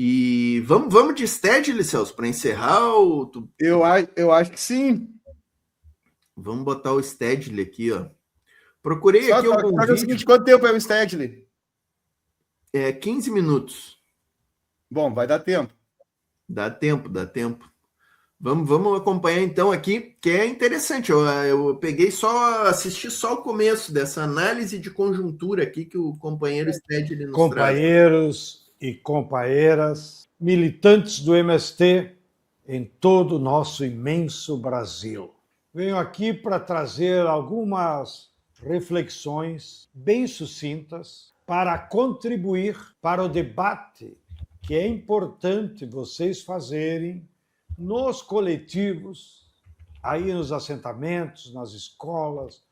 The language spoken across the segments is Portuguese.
E vamos de Stedley, Celso, para encerrar. Eu acho que sim. Vamos botar o Stedley aqui, ó. Procurei Só aqui algum o vídeo. seguinte, quanto tempo é o Stedley? 15 minutos. Bom, vai dar tempo. Dá tempo, dá tempo. Vamos acompanhar então aqui, que é interessante. Eu peguei assisti só o começo dessa análise de conjuntura aqui que o companheiro Stedley nos traz. Companheiros e companheiras, militantes do MST em todo o nosso imenso Brasil. Venho aqui para trazer algumas reflexões bem sucintas para contribuir para o debate que é importante vocês fazerem nos coletivos, aí nos assentamentos, nas escolas,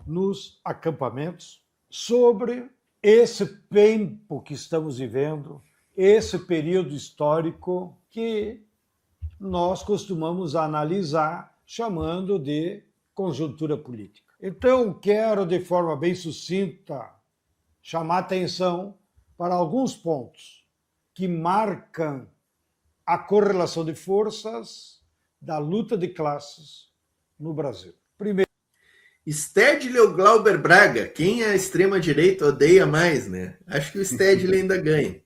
nos acampamentos, sobre esse tempo que estamos vivendo, esse período histórico que nós costumamos analisar chamando de conjuntura política. Então, quero, de forma bem sucinta, chamar atenção para alguns pontos que marcam a correlação de forças da luta de classes no Brasil. Primeiro, Stedley ou Glauber Braga? Quem a extrema-direita odeia mais, né? Acho que o Stedley ainda ganha.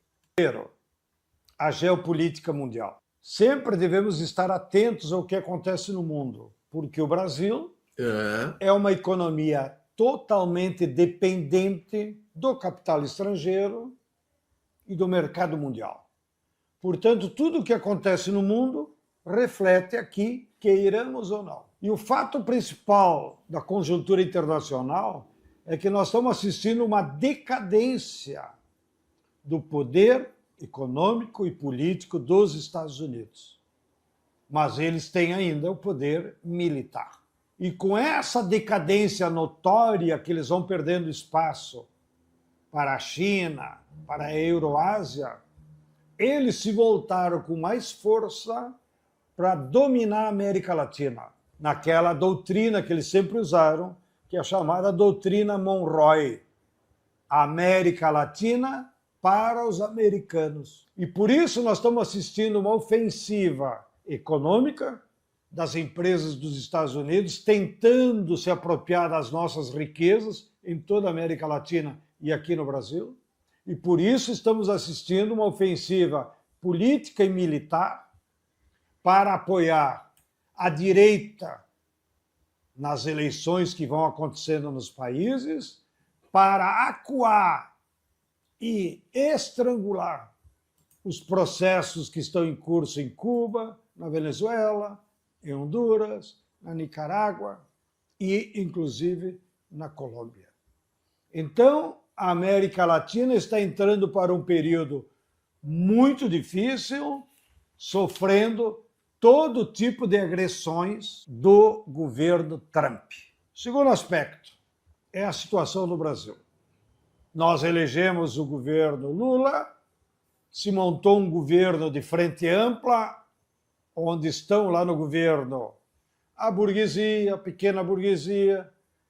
A geopolítica mundial. Sempre devemos estar atentos ao que acontece no mundo, porque o Brasil é uma economia totalmente dependente do capital estrangeiro e do mercado mundial. Portanto, tudo o que acontece no mundo reflete aqui, queiramos ou não. E o fato principal da conjuntura internacional é que nós estamos assistindo uma decadência do poder econômico e político dos Estados Unidos. Mas eles têm ainda o poder militar. E com essa decadência notória que eles vão perdendo espaço para a China, para a Euroásia, eles se voltaram com mais força para dominar a América Latina, naquela doutrina que eles sempre usaram, que é a chamada doutrina Monroe. A América Latina para os americanos. E por isso nós estamos assistindo uma ofensiva econômica das empresas dos Estados Unidos tentando se apropriar das nossas riquezas em toda a América Latina e aqui no Brasil. E por isso estamos assistindo uma ofensiva política e militar para apoiar a direita nas eleições que vão acontecendo nos países, para acuar e estrangular os processos que estão em curso em Cuba, na Venezuela, em Honduras, na Nicarágua e, inclusive, na Colômbia. Então, a América Latina está entrando para um período muito difícil, sofrendo todo tipo de agressões do governo Trump. Segundo aspecto é a situação no Brasil. Nós elegemos o governo Lula, se montou um governo de frente ampla, onde estão lá no governo a burguesia, a pequena burguesia,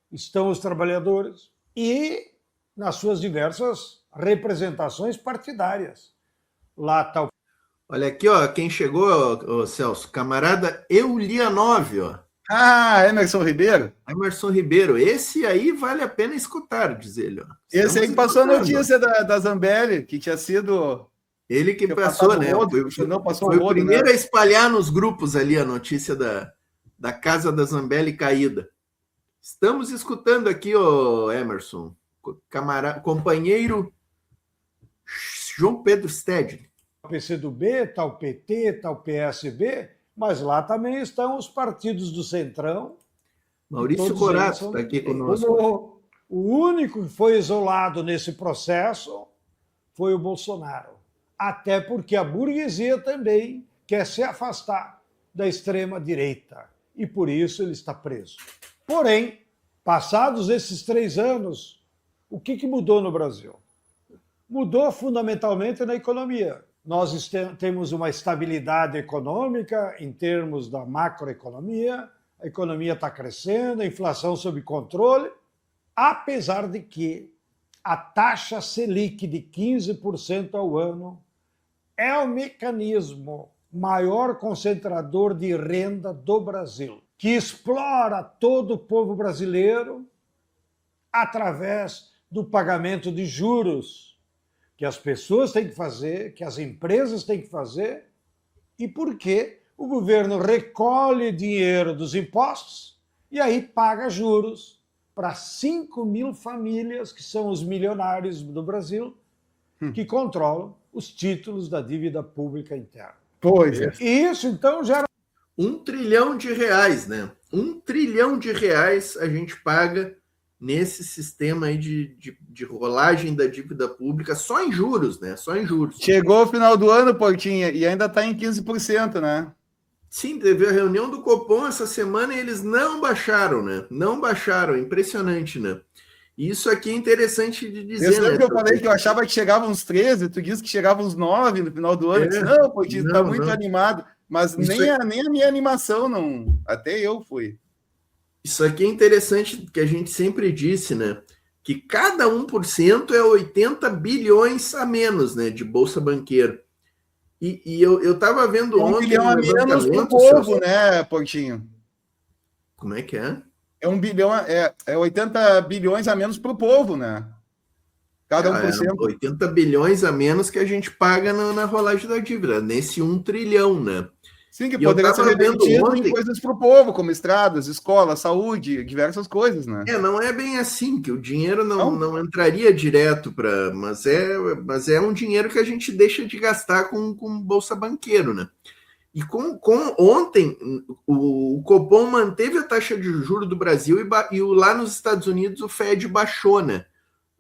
estão os trabalhadores e nas suas diversas representações partidárias. Lá está o... Olha aqui, ó, quem chegou, ó, Celso, camarada Eulianov, ó. Ah, Emerson Ribeiro? Emerson Ribeiro, esse aí vale a pena escutar, diz ele, ó. Esse aí que passou a notícia da Zambelli, que tinha sido... Ele que passou, né? Foi o primeiro, né, a espalhar nos grupos ali a notícia da casa da Zambelli caída. Estamos escutando aqui, ó, Emerson, companheiro João Pedro Stedley. O PCdoB, está o PT, está o PSB, mas lá também estão os partidos do Centrão. Maurício Corato está aqui conosco. O único que foi isolado nesse processo foi o Bolsonaro. Até porque a burguesia também quer se afastar da extrema-direita. E por isso ele está preso. Porém, passados esses 3 anos, o que mudou no Brasil? Mudou fundamentalmente na economia. Nós temos uma estabilidade econômica em termos da macroeconomia, a economia está crescendo, a inflação sob controle, apesar de que a taxa Selic de 15% ao ano é o mecanismo maior concentrador de renda do Brasil, que explora todo o povo brasileiro através do pagamento de juros que as pessoas têm que fazer, que as empresas têm que fazer, e porque o governo recolhe dinheiro dos impostos e aí paga juros para 5 mil famílias, que são os milionários do Brasil, que controlam os títulos da dívida pública interna. Pois é. E isso, então, gera... R$1 trilhão, né? R$1 trilhão a gente paga nesse sistema aí de rolagem da dívida pública, só em juros, né? Só em juros. Chegou o final do ano, Portinha, e ainda está em 15%, né? Sim, teve a reunião do Copom essa semana e eles não baixaram, né? Não baixaram, impressionante, né? Isso aqui é interessante de dizer, né? Que eu falei que eu achava que chegava uns 13, tu disse que chegava uns 9 no final do ano. Disse, não, Portinha, tá muito animado. Mas nem a minha animação, não. Até eu fui. Isso aqui é interessante, que a gente sempre disse, né? Que cada 1% é 80 bilhões a menos, né? De Bolsa Banqueiro. E eu estava vendo ontem... 1 bilhão a menos para o povo, né, Portinho? Como é que é? É 1 bilhão, é 80 bilhões a menos para o povo, né? Cada 1%. 80 bilhões a menos que a gente paga na rolagem da dívida, nesse 1 trilhão, né? Sim, que poderia ser revertido em coisas para o povo, como estradas, escola, saúde, diversas coisas, né? Não é bem assim, que o dinheiro não entraria direto para... Mas é um dinheiro que a gente deixa de gastar com Bolsa Banqueiro, né? E ontem, o Copom manteve a taxa de juros do Brasil e lá nos Estados Unidos o Fed baixou, né?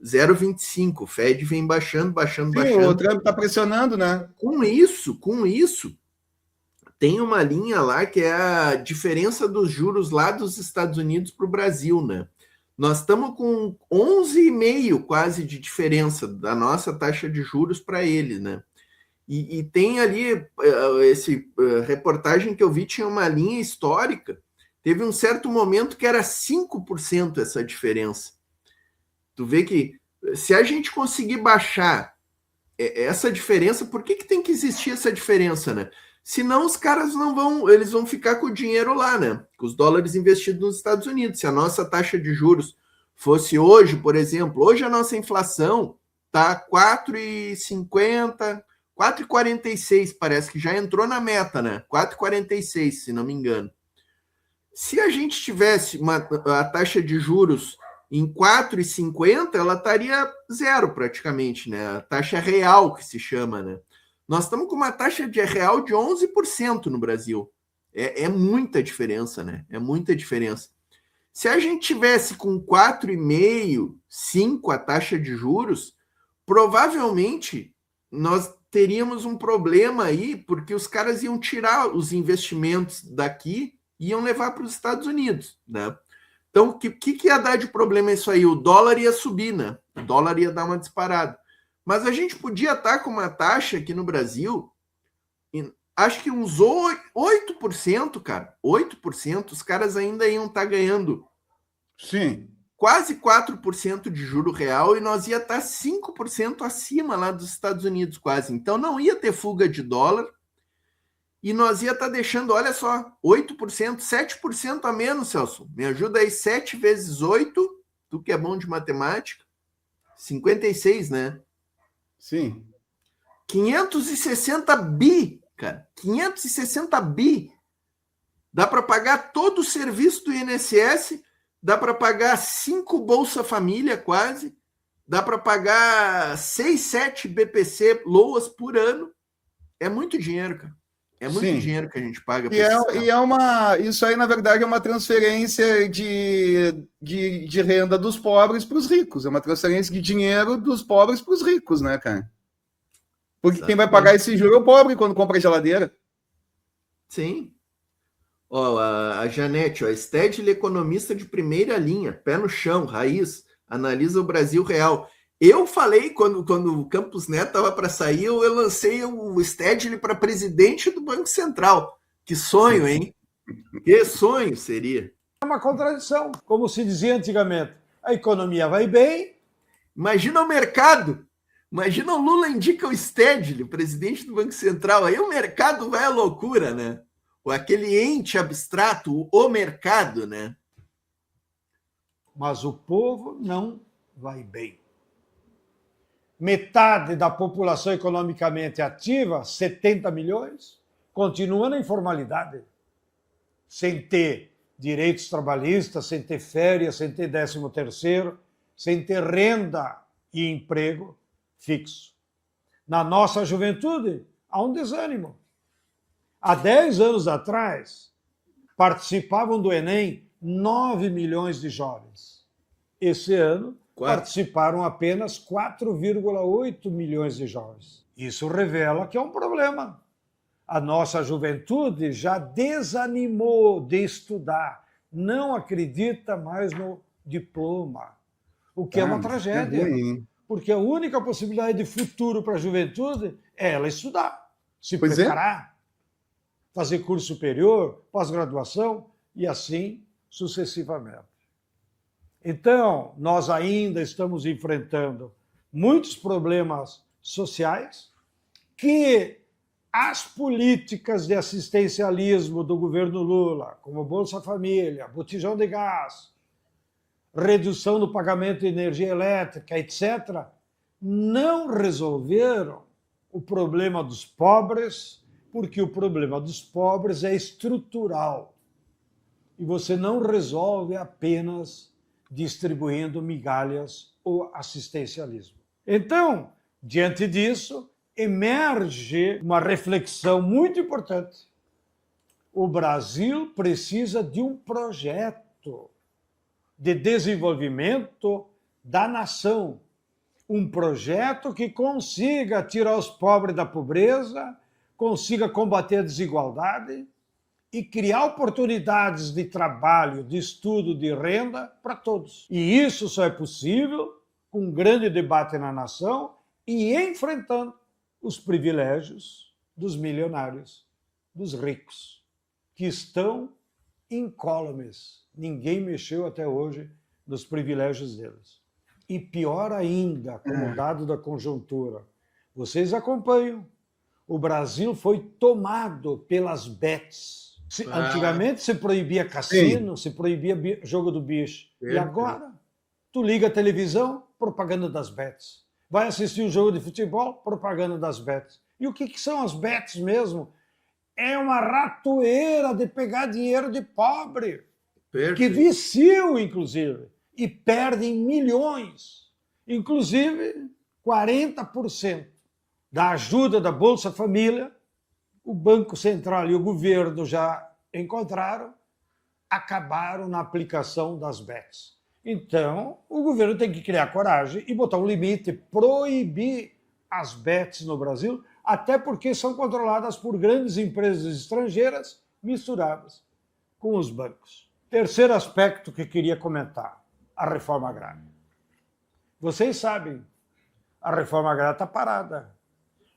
0,25. O Fed vem baixando. Sim, o Trump está pressionando, né? Com isso, tem uma linha lá que é a diferença dos juros lá dos Estados Unidos para o Brasil, né? Nós estamos com 11,5 quase de diferença da nossa taxa de juros para eles, né? E tem ali, reportagem que eu vi, tinha uma linha histórica, teve um certo momento que era 5% essa diferença. Tu vê que se a gente conseguir baixar essa diferença, por que tem que existir essa diferença, né? Senão os caras eles vão ficar com o dinheiro lá, né? Com os dólares investidos nos Estados Unidos. Se a nossa taxa de juros fosse hoje, por exemplo, hoje a nossa inflação está 4,50, 4,46, parece que já entrou na meta, né? 4,46, se não me engano. Se a gente tivesse a taxa de juros em 4,50, ela estaria zero praticamente, né? A taxa real que se chama, né? Nós estamos com uma taxa de real de 11% no Brasil. É muita diferença, né? É muita diferença. Se a gente tivesse com 4,5, 5 a taxa de juros, provavelmente nós teríamos um problema aí, porque os caras iam tirar os investimentos daqui e iam levar para os Estados Unidos, né? Então, o que ia dar de problema isso aí? O dólar ia subir, né? O dólar ia dar uma disparada. Mas a gente podia estar com uma taxa aqui no Brasil, acho que uns 8%, cara. 8%, os caras ainda iam estar ganhando. Sim. Quase 4% de juro real e nós ia estar 5% acima lá dos Estados Unidos, quase. Então não ia ter fuga de dólar e nós ia estar deixando, olha só, 8%, 7% a menos, Celso. Me ajuda aí, 7 vezes 8, tu que é bom de matemática, 56, né? Sim. 560 bi, cara. 560 bi. Dá para pagar todo o serviço do INSS, dá para pagar 5 Bolsa Família quase, dá para pagar 6, 7 BPC LOAS por ano. É muito dinheiro, cara. É muito dinheiro que a gente paga. Isso aí, na verdade, é uma transferência de renda dos pobres para os ricos. É uma transferência de dinheiro dos pobres para os ricos, né, cara? Porque Exatamente. Quem vai pagar esse juro é o pobre quando compra a geladeira. Sim. Ó, a Janete, a Stedley, economista de primeira linha, pé no chão, raiz, analisa o Brasil real. Eu falei, quando o Campos Neto estava para sair, eu lancei o Stedley para presidente do Banco Central. Que sonho, hein? Que sonho seria. É uma contradição, como se dizia antigamente. A economia vai bem. Imagina o mercado. Imagina o Lula indica o Stedley, presidente do Banco Central, aí o mercado vai à loucura, né? Ou aquele ente abstrato, o mercado, né? Mas o povo não vai bem. Metade da população economicamente ativa, 70 milhões, continua na informalidade, sem ter direitos trabalhistas, sem ter férias, sem ter 13º, sem ter renda e emprego fixo. Na nossa juventude, há um desânimo. Há 10 anos atrás, participavam do Enem 9 milhões de jovens. Esse ano, participaram apenas 4,8 milhões de jovens. Isso revela que é um problema. A nossa juventude já desanimou de estudar, não acredita mais no diploma, o que é uma tragédia, porque a única possibilidade de futuro para a juventude é ela estudar, se preparar, fazer curso superior, pós-graduação e assim sucessivamente. Então, nós ainda estamos enfrentando muitos problemas sociais que as políticas de assistencialismo do governo Lula, como Bolsa Família, botijão de gás, redução do pagamento de energia elétrica, etc., não resolveram o problema dos pobres, porque o problema dos pobres é estrutural. E você não resolve apenas distribuindo migalhas ou assistencialismo. Então, diante disso, emerge uma reflexão muito importante. O Brasil precisa de um projeto de desenvolvimento da nação. Um projeto que consiga tirar os pobres da pobreza, consiga combater a desigualdade e criar oportunidades de trabalho, de estudo, de renda para todos. E isso só é possível com um grande debate na nação e enfrentando os privilégios dos milionários, dos ricos, que estão incólumes. Ninguém mexeu até hoje nos privilégios deles. E pior ainda, como dado da conjuntura, vocês acompanham, o Brasil foi tomado pelas bets. Antigamente se proibia cassino, se proibia jogo do bicho. E agora, tu liga a televisão, propaganda das bets. Vai assistir um jogo de futebol, propaganda das bets. E o que são as bets mesmo? É uma ratoeira de pegar dinheiro de pobre, que viciam, inclusive, e perdem milhões. Inclusive, 40% da ajuda da Bolsa Família, o Banco Central e o governo já encontraram, acabaram na aplicação das bets. Então, o governo tem que criar coragem e botar um limite, proibir as bets no Brasil, até porque são controladas por grandes empresas estrangeiras misturadas com os bancos. Terceiro aspecto que queria comentar, a reforma agrária. Vocês sabem, a reforma agrária está parada.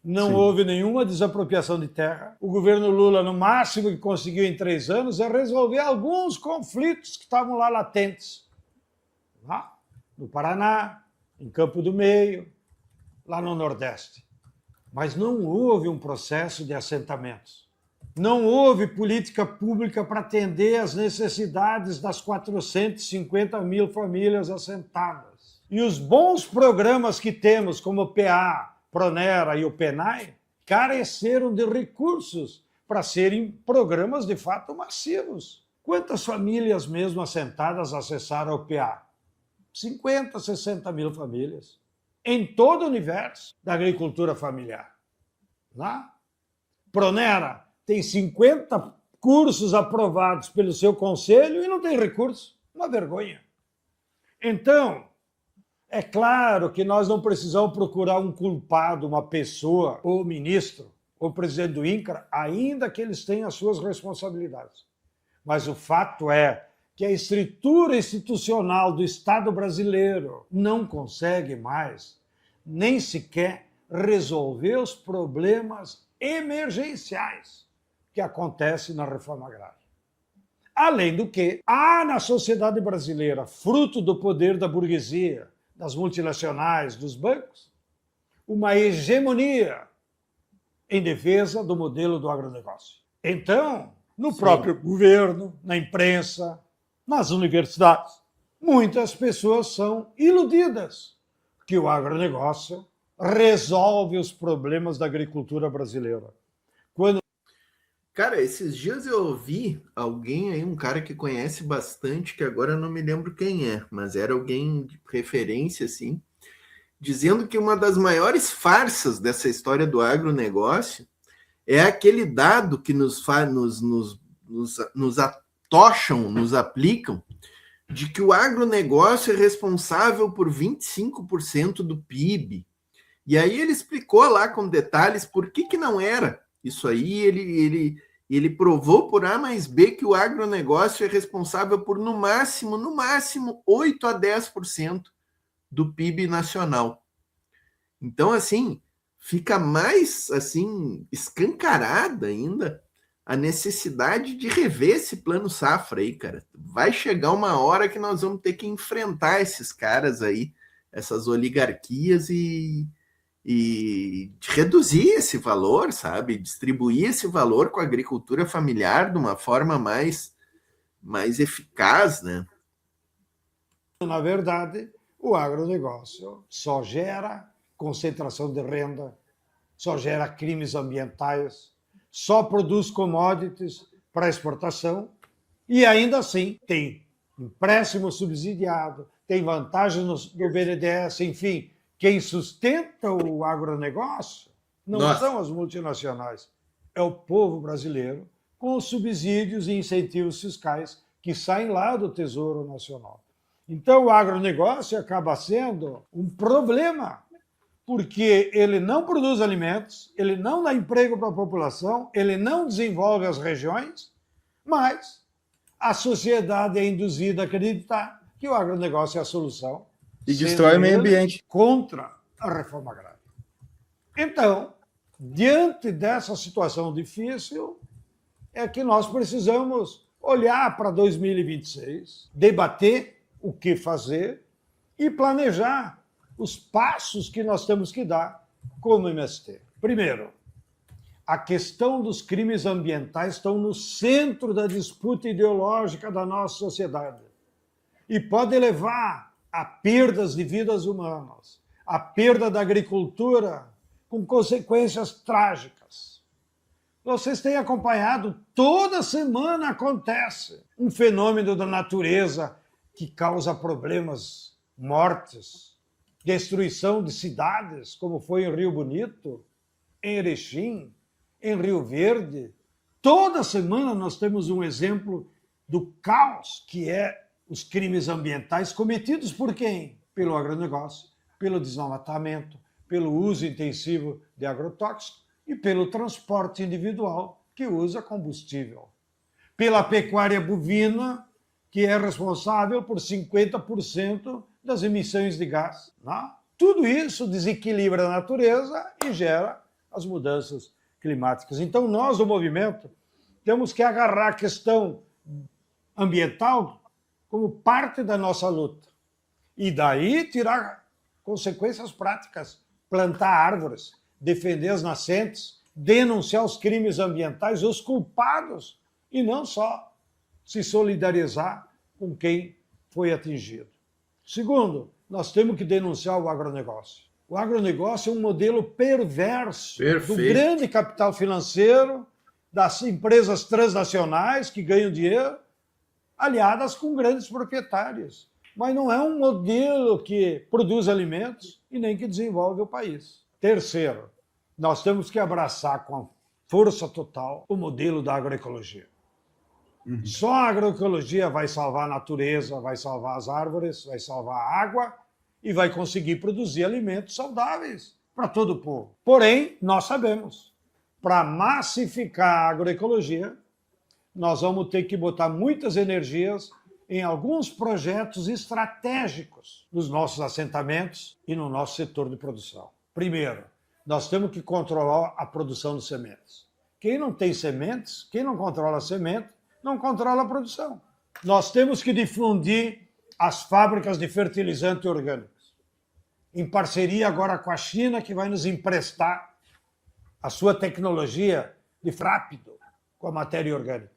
Não houve nenhuma desapropriação de terra. O governo Lula, no máximo que conseguiu em 3 anos, é resolver alguns conflitos que estavam lá latentes. Lá no Paraná, em Campo do Meio, lá no Nordeste. Mas não houve um processo de assentamentos. Não houve política pública para atender às necessidades das 450 mil famílias assentadas. E os bons programas que temos, como o PA, Pronera e o PENAI, careceram de recursos para serem programas de fato massivos. Quantas famílias mesmo assentadas acessaram o PA? 50, 60 mil famílias. Em todo o universo da agricultura familiar. Lá? Pronera tem 50 cursos aprovados pelo seu conselho e não tem recurso. Uma vergonha. Então, é claro que nós não precisamos procurar um culpado, uma pessoa, ou ministro, ou presidente do INCRA, ainda que eles tenham as suas responsabilidades. Mas o fato é que a estrutura institucional do Estado brasileiro não consegue mais nem sequer resolver os problemas emergenciais que acontecem na reforma agrária. Além do que, há na sociedade brasileira, fruto do poder da burguesia, das multinacionais, dos bancos, uma hegemonia em defesa do modelo do agronegócio. Então, no próprio governo, na imprensa, nas universidades, muitas pessoas são iludidas que o agronegócio resolve os problemas da agricultura brasileira. Cara, esses dias eu ouvi alguém aí, um cara que conhece bastante, que agora eu não me lembro quem é, mas era alguém de referência, assim, dizendo que uma das maiores farsas dessa história do agronegócio é aquele dado que nos atocham, nos aplicam, de que o agronegócio é responsável por 25% do PIB. E aí ele explicou lá com detalhes por que não era. Isso aí ele provou por A mais B que o agronegócio é responsável por, no máximo, 8 a 10% do PIB nacional. Então, assim, fica mais assim escancarada ainda a necessidade de rever esse plano safra aí, cara. Vai chegar uma hora que nós vamos ter que enfrentar esses caras aí, essas oligarquias e reduzir esse valor, sabe? Distribuir esse valor com a agricultura familiar de uma forma mais eficaz, né? Na verdade, o agronegócio só gera concentração de renda, só gera crimes ambientais, só produz commodities para exportação e ainda assim tem empréstimo subsidiado, tem vantagens do BNDES, enfim. Quem sustenta o agronegócio não são as multinacionais, é o povo brasileiro, com os subsídios e incentivos fiscais que saem lá do Tesouro Nacional. Então, o agronegócio acaba sendo um problema, porque ele não produz alimentos, ele não dá emprego para a população, ele não desenvolve as regiões, mas a sociedade é induzida a acreditar que o agronegócio é a solução. E destrói o meio ambiente. Contra a reforma agrária. Então, diante dessa situação difícil, é que nós precisamos olhar para 2026, debater o que fazer e planejar os passos que nós temos que dar como MST. Primeiro, a questão dos crimes ambientais estão no centro da disputa ideológica da nossa sociedade e pode levar a perdas de vidas humanas, a perda da agricultura com consequências trágicas. Vocês têm acompanhado, toda semana acontece um fenômeno da natureza que causa problemas, mortes, destruição de cidades, como foi em Rio Bonito, em Erechim, em Rio Verde. Toda semana nós temos um exemplo do caos que é os crimes ambientais cometidos por quem? Pelo agronegócio, pelo desmatamento, pelo uso intensivo de agrotóxicos e pelo transporte individual que usa combustível. Pela pecuária bovina, que é responsável por 50% das emissões de gás. Não? Tudo isso desequilibra a natureza e gera as mudanças climáticas. Então, nós, do movimento, temos que agarrar a questão ambiental como parte da nossa luta. E daí tirar consequências práticas, plantar árvores, defender as nascentes, denunciar os crimes ambientais, os culpados, e não só se solidarizar com quem foi atingido. Segundo, nós temos que denunciar o agronegócio. O agronegócio é um modelo perverso do grande capital financeiro, das empresas transnacionais que ganham dinheiro, aliadas com grandes proprietários. Mas não é um modelo que produz alimentos e nem que desenvolve o país. Terceiro, nós temos que abraçar com força total o modelo da agroecologia. Só a agroecologia vai salvar a natureza, vai salvar as árvores, vai salvar a água e vai conseguir produzir alimentos saudáveis para todo o povo. Porém, nós sabemos, para massificar a agroecologia, nós vamos ter que botar muitas energias em alguns projetos estratégicos nos nossos assentamentos e no nosso setor de produção. Primeiro, nós temos que controlar a produção de sementes. Quem não tem sementes, quem não controla a semente, não controla a produção. Nós temos que difundir as fábricas de fertilizantes orgânicos. em parceria agora com a China, que vai nos emprestar a sua tecnologia de rápido com a matéria orgânica.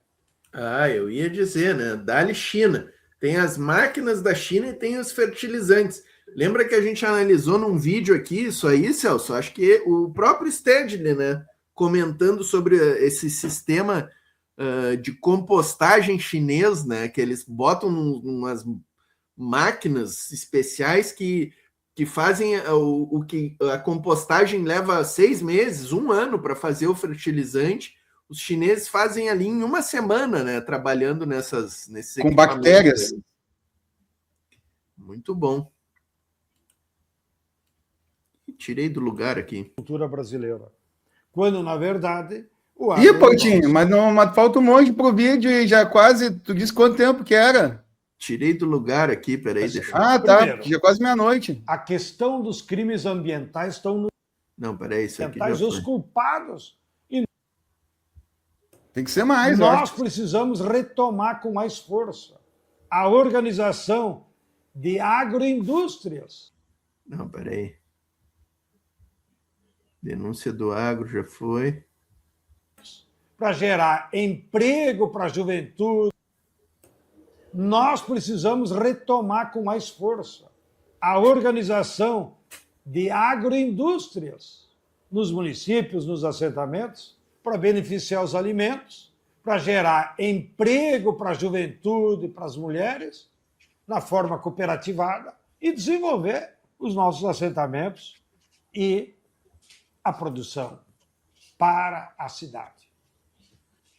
Eu ia dizer, né? Dá-lhe China. Tem as máquinas da China e tem os fertilizantes. Lembra que a gente analisou num vídeo aqui isso aí, Celso? Acho que o próprio Stedley, né? Comentando sobre esse sistema de compostagem chinês, né? Que eles botam umas máquinas especiais que fazem o que a compostagem leva 6 meses, 1 ano para fazer o fertilizante. Os chineses fazem ali em 1 semana, né? Trabalhando nesses com bactérias. Muito bom. Tirei do lugar aqui. Cultura brasileira. Quando, na verdade, o Ih, Portinho, mas falta um monte pro vídeo e já quase... Tu disse quanto tempo que era? Tirei do lugar aqui, peraí, deixa eu... Ah, tá, primeiro, já é quase meia-noite. A questão dos crimes ambientais estão no... Não, peraí, isso aqui já os culpados. E tem que ser mais, nós precisamos retomar com mais força a organização de agroindústrias. Não, peraí. Denúncia do agro já foi. Para gerar emprego para a juventude. Nós precisamos retomar com mais força a organização de agroindústrias nos municípios, nos assentamentos, para beneficiar os alimentos, para gerar emprego para a juventude, para as mulheres, na forma cooperativada, e desenvolver os nossos assentamentos e a produção para a cidade.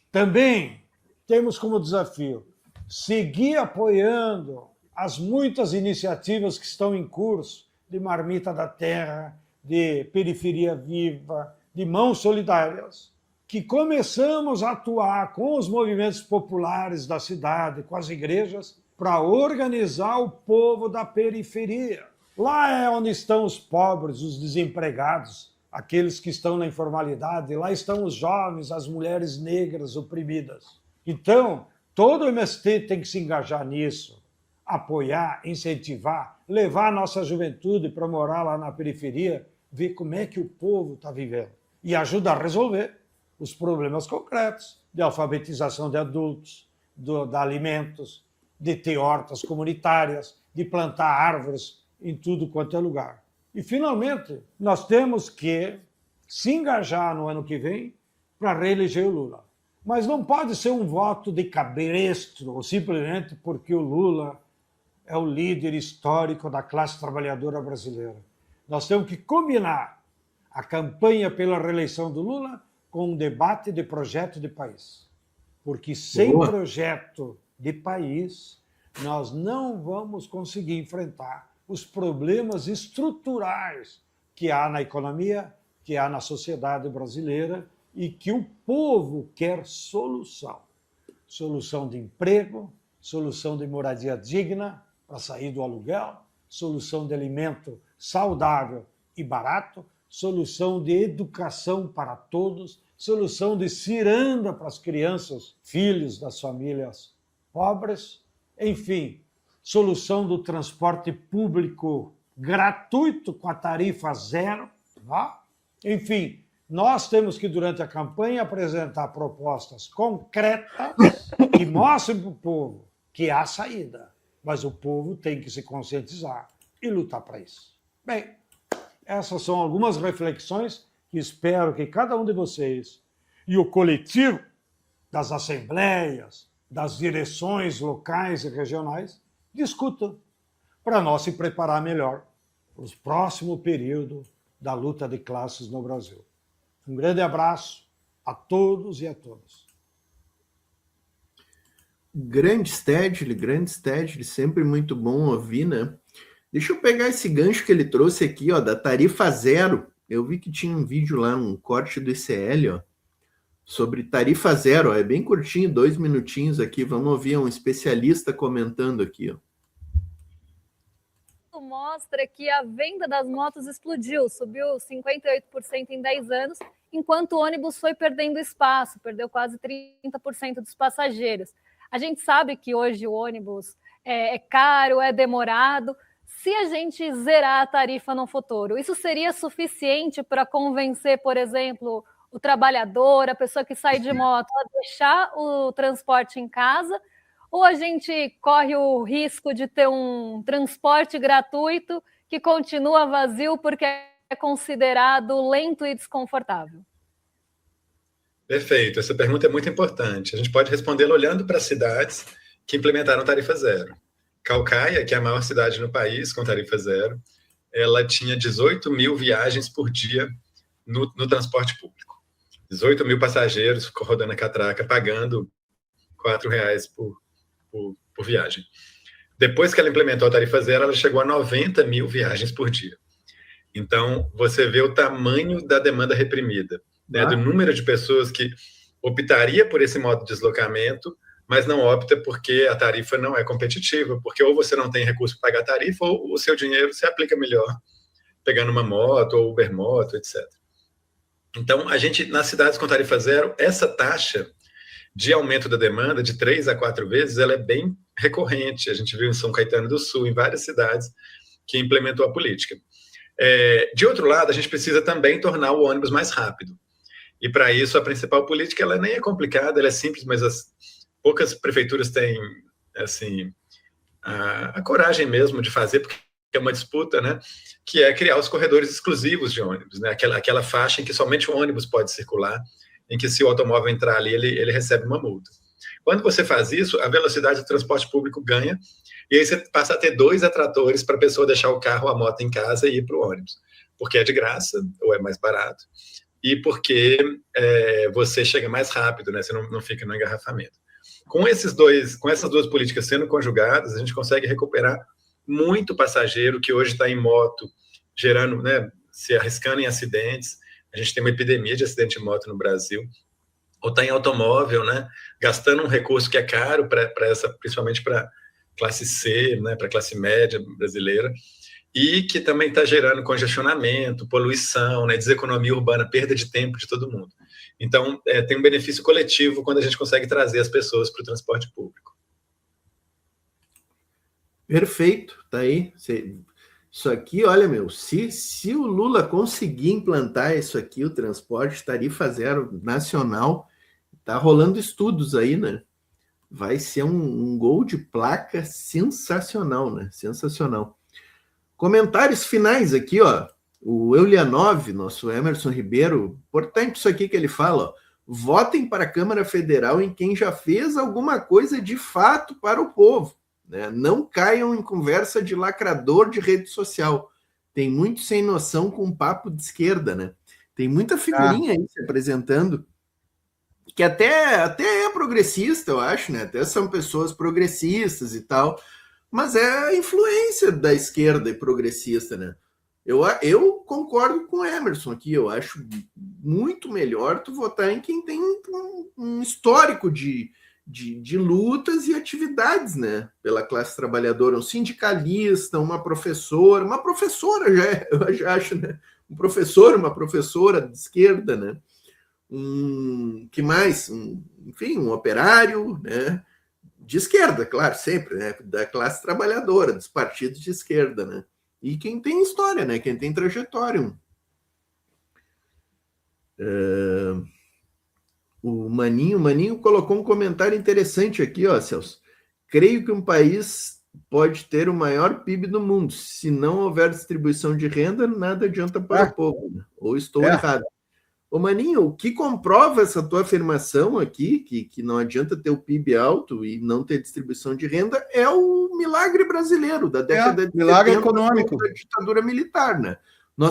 Também temos como desafio seguir apoiando as muitas iniciativas que estão em curso de Marmita da Terra, de Periferia Viva, de Mãos Solidárias, que começamos a atuar com os movimentos populares da cidade, com as igrejas, para organizar o povo da periferia. Lá é onde estão os pobres, os desempregados, aqueles que estão na informalidade, lá estão os jovens, as mulheres negras oprimidas. Então, todo o MST tem que se engajar nisso, apoiar, incentivar, levar a nossa juventude para morar lá na periferia, ver como é que o povo está vivendo e ajudar a resolver os problemas concretos de alfabetização de adultos, de alimentos, de ter hortas comunitárias, de plantar árvores em tudo quanto é lugar. E, finalmente, nós temos que se engajar no ano que vem para reeleger o Lula. Mas não pode ser um voto de cabresto, ou simplesmente porque o Lula é o líder histórico da classe trabalhadora brasileira. Nós temos que combinar a campanha pela reeleição do Lula com um debate de projeto de país. Porque sem projeto de país, nós não vamos conseguir enfrentar os problemas estruturais que há na economia, que há na sociedade brasileira e que o povo quer solução. Solução de emprego, solução de moradia digna para sair do aluguel, solução de alimento saudável e barato, solução de educação para todos, solução de ciranda para as crianças, filhos das famílias pobres, enfim, solução do transporte público gratuito com a tarifa zero. Né? Enfim, nós temos que, durante a campanha, apresentar propostas concretas que mostrem para o povo que há saída, mas o povo tem que se conscientizar e lutar para isso. Bem, essas são algumas reflexões que espero que cada um de vocês e o coletivo das assembleias, das direções locais e regionais discutam para nós se preparar melhor para o próximo período da luta de classes no Brasil. Um grande abraço a todos e a todas. Grande Stedley, sempre muito bom ouvir, né? Deixa eu pegar esse gancho que ele trouxe aqui, ó, da tarifa zero. Eu vi que tinha um vídeo lá, um corte do ICL, ó, sobre tarifa zero, ó, é bem curtinho, 2 minutinhos aqui, vamos ouvir um especialista comentando aqui, ó. Mostra que a venda das motos explodiu, subiu 58% em 10 anos, enquanto o ônibus foi perdendo espaço, perdeu quase 30% dos passageiros. A gente sabe que hoje o ônibus é caro, é demorado. se a gente zerar a tarifa no futuro, isso seria suficiente para convencer, por exemplo, o trabalhador, a pessoa que sai de moto, a deixar o transporte em casa? Ou a gente corre o risco de ter um transporte gratuito que continua vazio porque é considerado lento e desconfortável? Perfeito, essa pergunta é muito importante. A gente pode respondê-la olhando para as cidades que implementaram tarifa zero. Calcaia, que é a maior cidade no país com tarifa zero, ela tinha 18 mil viagens por dia no transporte público. 18 mil passageiros rodando a catraca, pagando R$4 por viagem. Depois que ela implementou a tarifa zero, ela chegou a 90 mil viagens por dia. Então, você vê o tamanho da demanda reprimida, né, do número de pessoas que optaria por esse modo de deslocamento, mas não opta porque a tarifa não é competitiva, porque ou você não tem recurso para pagar a tarifa, ou o seu dinheiro se aplica melhor pegando uma moto ou Uber Moto, etc. Então, a gente, nas cidades com tarifa zero, essa taxa de aumento da demanda, de 3 a 4 vezes, ela é bem recorrente. A gente viu em São Caetano do Sul, em várias cidades, que implementou a política. De outro lado, a gente precisa também tornar o ônibus mais rápido. E, para isso, a principal política ela nem é complicada, ela é simples, mas poucas prefeituras têm assim, a coragem mesmo de fazer, porque é uma disputa, né? Que é criar os corredores exclusivos de ônibus, né? Aquela faixa em que somente o ônibus pode circular, em que se o automóvel entrar ali, ele recebe uma multa. Quando você faz isso, a velocidade do transporte público ganha, e aí você passa a ter 2 atratores para a pessoa deixar o carro ou a moto em casa e ir para o ônibus, porque é de graça, ou é mais barato, e porque você chega mais rápido, né? Você não fica no engarrafamento. Com essas 2 políticas sendo conjugadas, a gente consegue recuperar muito passageiro que hoje está em moto, gerando, né, se arriscando em acidentes. A gente tem uma epidemia de acidente de moto no Brasil, ou está em automóvel, né, gastando um recurso que é caro principalmente para classe C, né, para classe média brasileira, e que também está gerando congestionamento, poluição, né, deseconomia urbana, perda de tempo de todo mundo. Então, tem um benefício coletivo quando a gente consegue trazer as pessoas para o transporte público. Perfeito, tá aí. Isso aqui, olha, se o Lula conseguir implantar isso aqui, o transporte tarifa zero nacional, tá rolando estudos aí, né? Vai ser um gol de placa sensacional, né? Sensacional. Comentários finais aqui, ó. O Eulianov, nosso Emerson Ribeiro, importante isso aqui que ele fala, ó. Votem para a Câmara Federal em quem já fez alguma coisa de fato para o povo. Né? Não caiam em conversa de lacrador de rede social. Tem muito sem noção com papo de esquerda, né? Tem muita figurinha aí se apresentando, que até é progressista, eu acho, né? Até são pessoas progressistas e tal, mas é a influência da esquerda e progressista, né? Eu concordo com o Emerson aqui, eu acho muito melhor tu votar em quem tem um histórico de lutas e atividades, né, pela classe trabalhadora, um sindicalista, uma professora eu já acho, né, um professor, uma professora de esquerda, né, que mais, enfim, um operário, né, de esquerda, claro, sempre, né, da classe trabalhadora, dos partidos de esquerda, né, e quem tem história, né, quem tem trajetória. O Maninho colocou um comentário interessante aqui, ó, Celso. Creio que um país pode ter o maior PIB do mundo. Se não houver distribuição de renda, nada adianta para o povo. Né? Ou estou errado. Ô, Maninho, o que comprova essa tua afirmação aqui, que não adianta ter o PIB alto e não ter distribuição de renda, é o milagre brasileiro da década de 70, milagre econômico da ditadura militar, né? O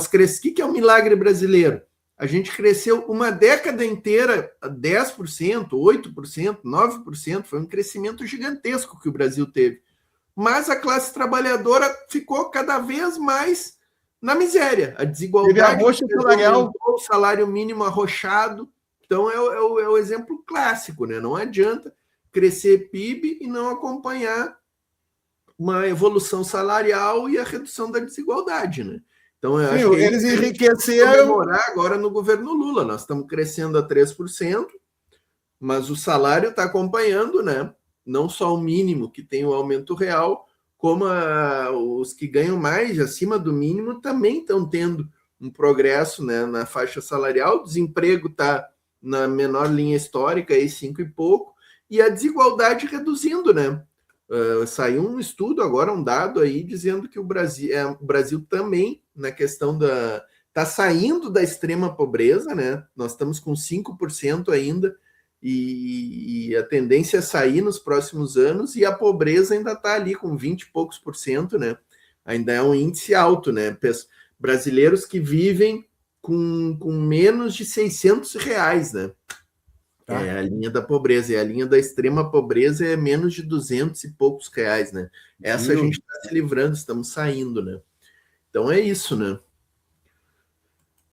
que é o milagre brasileiro? A gente cresceu uma década inteira 10%, 8%, 9%, foi um crescimento gigantesco que o Brasil teve. Mas a classe trabalhadora ficou cada vez mais na miséria. A desigualdade, o salário mínimo arrochado. Então é o exemplo clássico, né? Não adianta crescer PIB e não acompanhar uma evolução salarial e a redução da desigualdade, né? Então, eu acho que eles enriqueceram. Comemorar agora no governo Lula. Nós estamos crescendo a 3%, mas o salário está acompanhando, né? Não só o mínimo, que tem o aumento real, como os que ganham mais, acima do mínimo, também estão tendo um progresso, né, na faixa salarial. O desemprego está na menor linha histórica, aí 5 e pouco, e a desigualdade reduzindo, né? Saiu um estudo agora, um dado aí, dizendo que o Brasil também, na questão está saindo da extrema pobreza, né? Nós estamos com 5% ainda, e a tendência é sair nos próximos anos, e a pobreza ainda está ali com 20 e poucos por cento, né? Ainda é um índice alto, né? Brasileiros que vivem com menos de R$600, né? Tá. É a linha da pobreza, e a linha da extrema pobreza é menos de 200 e poucos reais, né? Essa a gente está se livrando, estamos saindo, né? Então é isso, né?